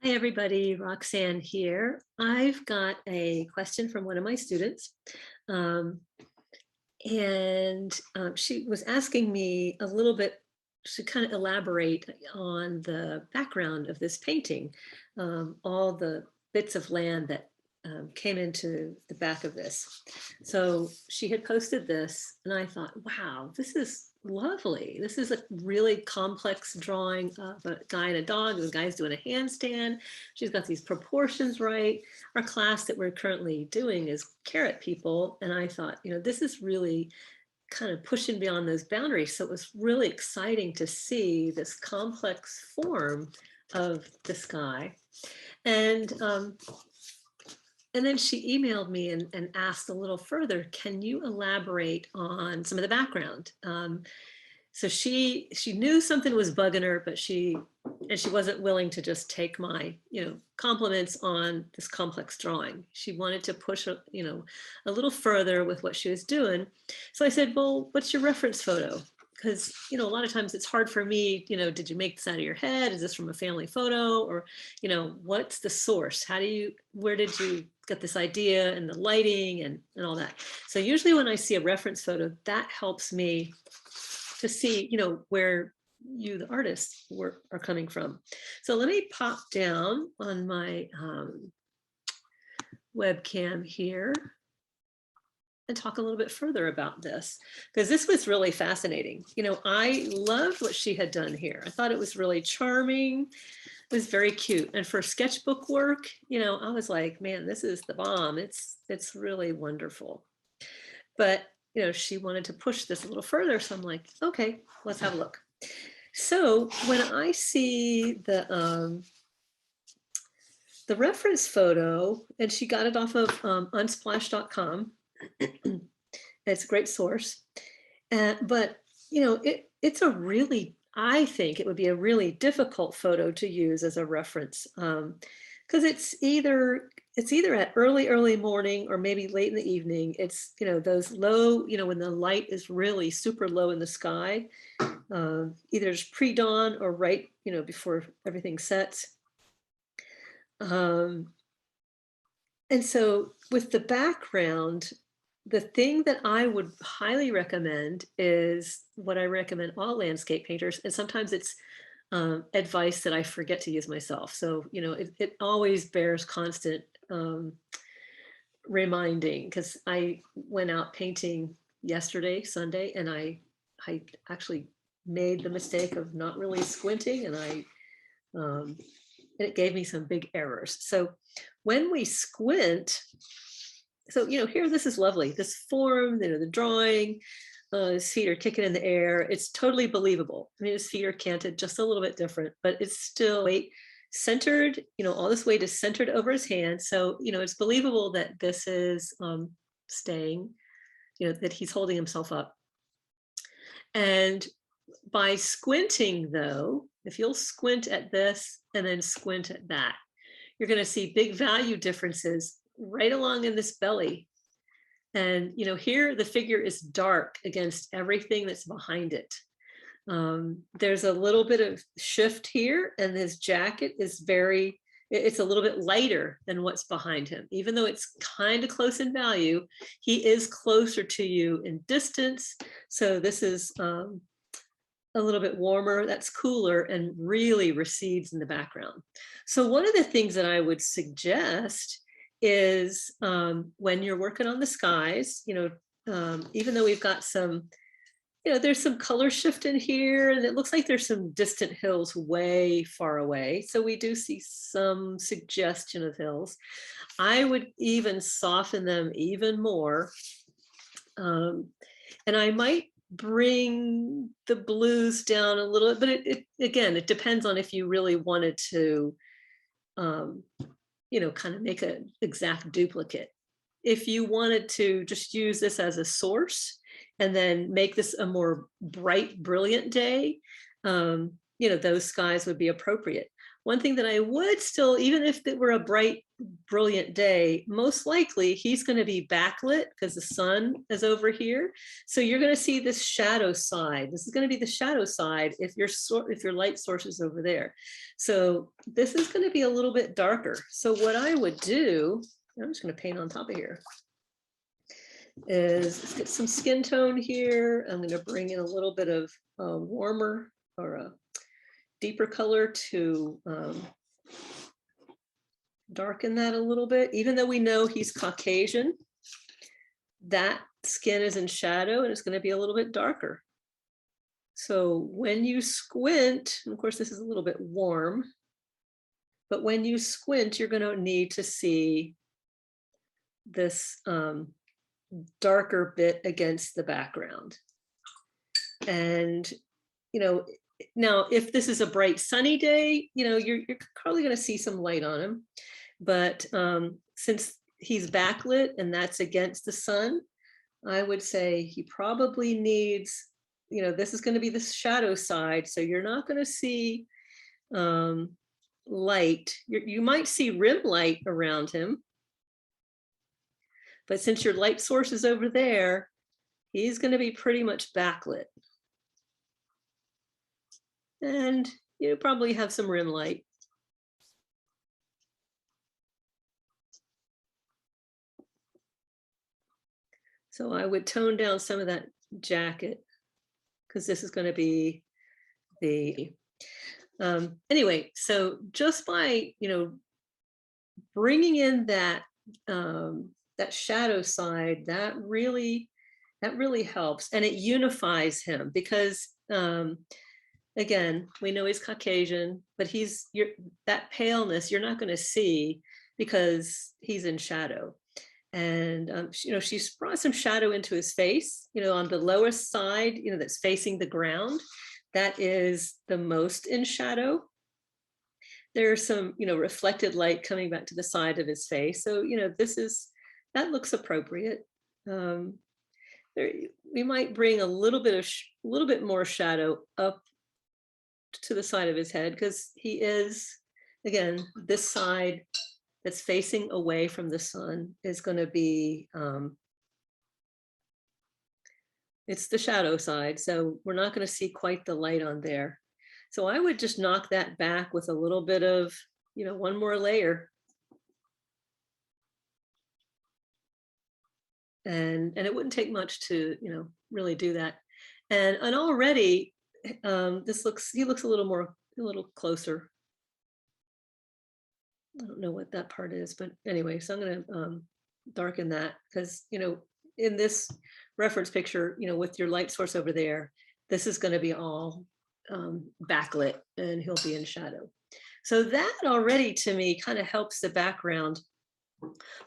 Hi, everybody. Roxanne here. I've got a question from one of my students. Um, and she was asking me a little bit to kind of elaborate on the background of this painting, all the bits of land that came into the back of this. So she had posted this, and I thought, wow, this is lovely. This is a really complex drawing of a guy and a dog. The guy's doing a handstand. She's got these proportions right. Our class that we're currently doing is carrot people. And I thought, this is really kind of pushing beyond those boundaries. So it was really exciting to see this complex form of the sky. And then she emailed me and asked a little further, can you elaborate on some of the background? So she knew something was bugging her, but she wasn't willing to just take my compliments on this complex drawing. She wanted to push a little further with what she was doing. So I said, well, what's your reference photo? Because a lot of times it's hard for me, did you make this out of your head? Is this from a family photo? Or what's the source? Where did you get this idea, and the lighting and all that? So usually when I see a reference photo, that helps me to see, where you, the artist, are coming from. So let me pop down on my webcam here and talk a little bit further about this, because this was really fascinating. I loved what she had done here. I thought it was really charming. It was very cute. And for sketchbook work, I was like, man, this is the bomb. It's really wonderful. But she wanted to push this a little further. So I'm like, okay, let's have a look. So when I see the reference photo, and she got it off of unsplash.com. It's a great source. But it's a really, I think it would be a really difficult photo to use as a reference, because it's either at early morning or maybe late in the evening. It's those low, when the light is really super low in the sky, either it's pre-dawn or right before everything sets. And so with the background, the thing that I would highly recommend is what I recommend all landscape painters, and sometimes it's advice that I forget to use myself. So, it always bears constant reminding, because I went out painting yesterday, Sunday, and I actually made the mistake of not really squinting, and it gave me some big errors. So when we squint, so here, this is lovely. This form, the drawing, his feet are kicking in the air. It's totally believable. I mean, his feet are canted just a little bit different, but it's still weight centered. All this weight is centered over his hand. So it's believable that this is staying. That he's holding himself up. And by squinting, though, if you'll squint at this and then squint at that, you're going to see big value differences right along in this belly. And here the figure is dark against everything that's behind it. There's a little bit of shift here, and his jacket is it's a little bit lighter than what's behind him. Even though it's kind of close in value, he is closer to you in distance. So this is a little bit warmer, that's cooler, and really recedes in the background. So one of the things that I would suggest is when you're working on the skies, even though we've got some, there's some color shift in here, and it looks like there's some distant hills way far away. So we do see some suggestion of hills. I would even soften them even more. And I might bring the blues down a little bit, but again, it depends on if you really wanted to kind of make an exact duplicate. If you wanted to just use this as a source and then make this a more bright, brilliant day, those skies would be appropriate. one thing that I would still, even if it were a bright, brilliant day, most likely he's going to be backlit because the sun is over here. So you're going to see this shadow side. This is going to be the shadow side if your light source is over there. So this is going to be a little bit darker. So what I would do, I'm just going to paint on top of here, is let's get some skin tone here. I'm going to bring in a little bit of warmer or a deeper color to darken that a little bit. Even though we know he's Caucasian, that skin is in shadow and it's going to be a little bit darker. So when you squint, and of course this is a little bit warm, but when you squint, you're going to need to see this darker bit against the background. And, you know, now if this is a bright sunny day, you know, you're probably going to see some light on him. But since he's backlit and that's against the sun, I would say he probably needs, you know, this is going to be the shadow side. So you're not going to see light. You might see rim light around him. But since your light source is over there, he's going to be pretty much backlit. And you probably have some rim light. So I would tone down some of that jacket because this is going to be the, anyway, so just by, you know, bringing in that, that shadow side, that really helps, and it unifies him because, again, we know he's Caucasian, but that paleness you're not going to see because he's in shadow. And you know, she's brought some shadow into his face, you know, on the lowest side, you know, that's facing the ground, that is the most in shadow. There's some, you know, reflected light coming back to the side of his face. So, you know, that looks appropriate. We might bring a little bit more shadow up to the side of his head because he is, again, this side that's facing away from the sun is going to be, it's the shadow side. So we're not going to see quite the light on there. So I would just knock that back with a little bit of, you know, one more layer. And it wouldn't take much to, you know, really do that. And already he looks a little closer. I don't know what that part is, but anyway, so I'm going to darken that because, you know, in this reference picture, you know, with your light source over there, this is going to be all backlit and he'll be in shadow. So that already to me kind of helps the background.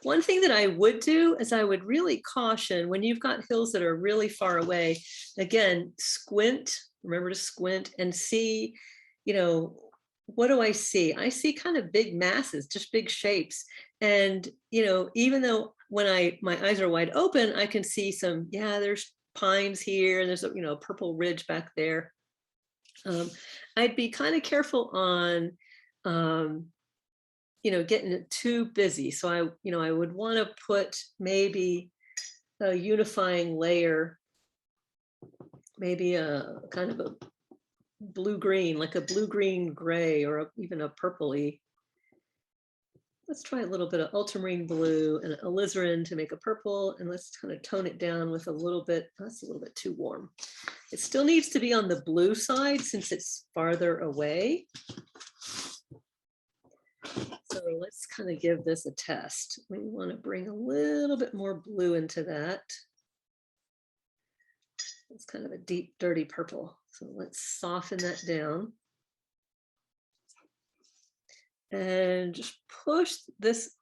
One thing that I would do is I would really caution when you've got hills that are really far away, again, squint, remember to squint and see, you know, what do I see? I see kind of big masses, just big shapes. And, you know, even though when my eyes are wide open, I can see some, yeah, there's pines here and there's a, you know, purple ridge back there. I'd be kind of careful on, you know, getting it too busy. So I would want to put maybe a unifying layer, maybe a kind of a blue-green, like a blue-green gray, or even a purpley. Let's try a little bit of ultramarine blue and alizarin to make a purple, and let's kind of tone it down with a little bit, that's a little bit too warm. It still needs to be on the blue side since it's farther away. So let's kind of give this a test. We want to bring a little bit more blue into that. It's kind of a deep, dirty purple. So let's soften that down. And just push this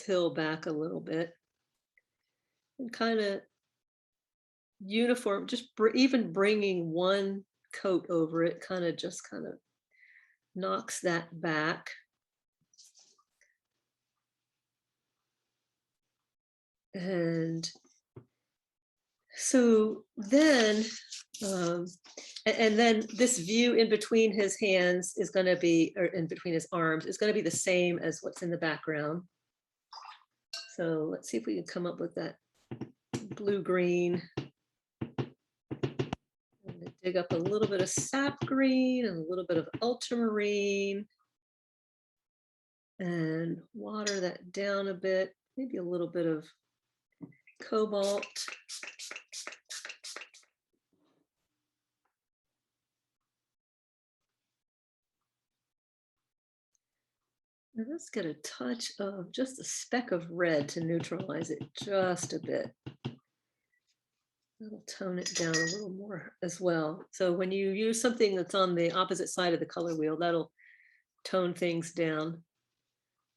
hill back a little bit. And kind of uniform, just even bringing one coat over it kind of knocks that back. And So then, um, and then this view in between his hands is going to be, or in between his arms, is going to be the same as what's in the background. So let's see if we can come up with that blue-green. I'm going to dig up a little bit of sap green and a little bit of ultramarine and water that down a bit, maybe a little bit of cobalt. And let's get a touch of just a speck of red to neutralize it just a bit. That'll tone it down a little more as well. So when you use something that's on the opposite side of the color wheel, that'll tone things down.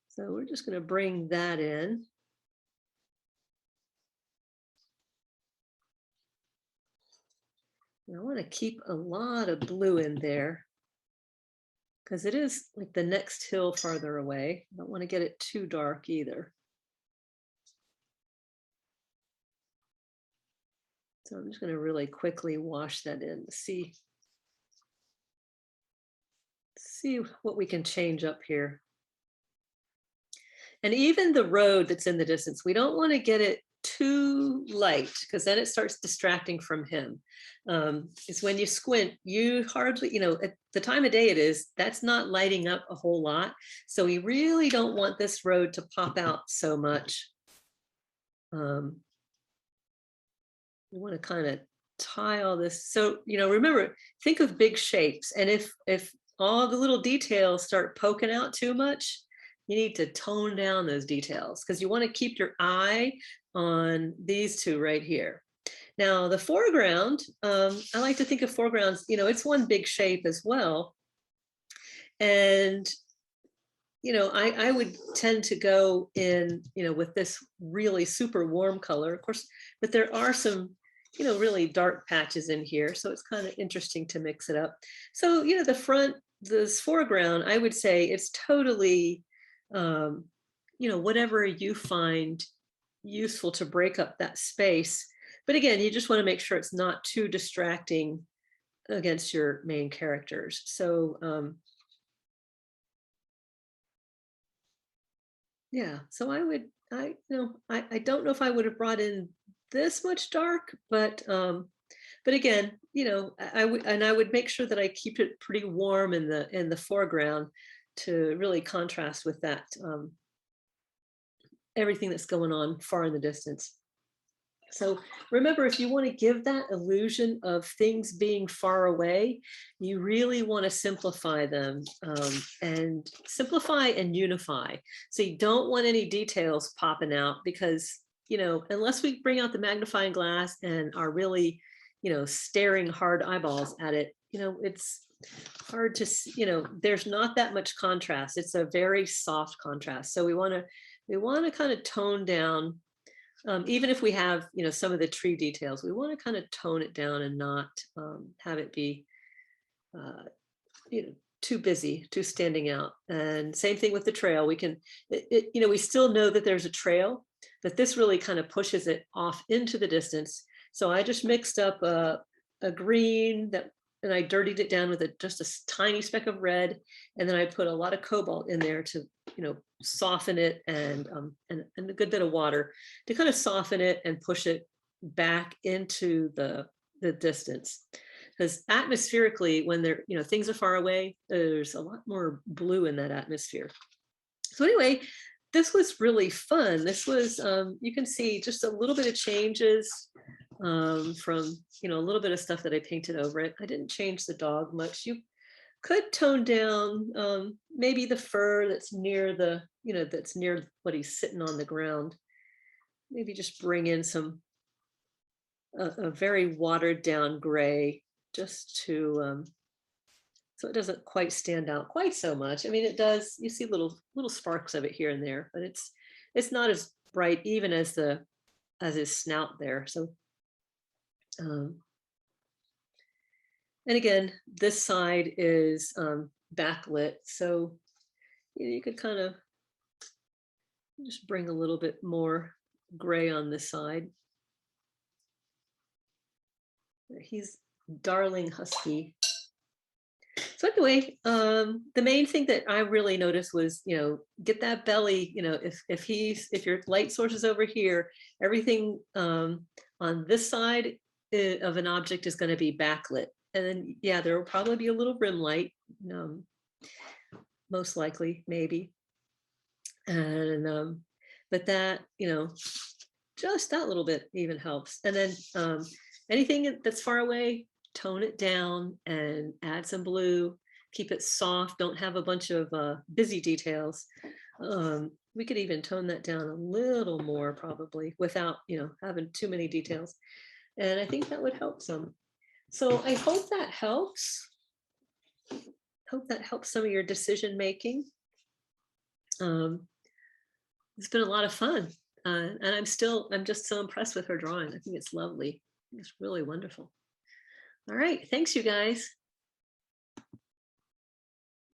So we're just going to bring that in. And I want to keep a lot of blue in there because it is like the next hill farther away. I don't want to get it too dark either. So I'm just going to really quickly wash that in to see what we can change up here. And even the road that's in the distance, we don't want to get it too light because then it starts distracting from him. It's when you squint, you hardly, at the time of day it is, that's not lighting up a whole lot. So we really don't want this road to pop out so much. We want to kind of tie all this. So, remember, think of big shapes. And if all the little details start poking out too much, you need to tone down those details because you want to keep your eye on these two right here. Now, the foreground, I like to think of foregrounds, it's one big shape as well. And, I would tend to go in, with this really super warm color, of course, but there are some, really dark patches in here. So it's kind of interesting to mix it up. So, this foreground, I would say it's totally, whatever you find useful to break up that space. But again, you just want to make sure it's not too distracting against your main characters. So, yeah, so I don't know if I would have brought in this much dark, but again, I would make sure that I keep it pretty warm in the foreground to really contrast with that everything that's going on far in the distance. So remember, if you want to give that illusion of things being far away, you really want to simplify them and simplify and unify. So you don't want any details popping out because, unless we bring out the magnifying glass and are really, staring hard eyeballs at it, it's hard to see, there's not that much contrast. It's a very soft contrast. So we want to kind of tone down. Even if we have, some of the tree details, we want to kind of tone it down and not have it be, too busy, too standing out. And same thing with the trail. We can, we still know that there's a trail, but this really kind of pushes it off into the distance. So I just mixed up a green and I dirtied it down with just a tiny speck of red. And then I put a lot of cobalt in there to, soften it and a good bit of water to kind of soften it and push it back into the distance. Because atmospherically, when things are far away, there's a lot more blue in that atmosphere. So anyway, this was really fun. This was, you can see just a little bit of changes from, a little bit of stuff that I painted over it. I didn't change the dog much. You could tone down maybe the fur that's near that's near what he's sitting on the ground. Maybe just bring in some a very watered down gray just to so it doesn't quite stand out quite so much. I mean, it does, you see little sparks of it here and there, but it's not as bright even as his snout there. So and again, this side is backlit, so you could kind of just bring a little bit more gray on this side. He's darling husky. So anyway, the main thing that I really noticed was, get that belly, if your light source is over here, everything on this side of an object is going to be backlit. And then, yeah, there will probably be a little rim light, um, most likely, maybe. And, but that, just that little bit even helps. And then anything that's far away, tone it down and add some blue, keep it soft, don't have a bunch of busy details. We could even tone that down a little more probably without, having too many details. And I think that would help some. So I hope that helps. Hope that helps some of your decision making. It's been a lot of fun. And I'm just so impressed with her drawing. I think it's lovely. It's really wonderful. All right. Thanks, you guys.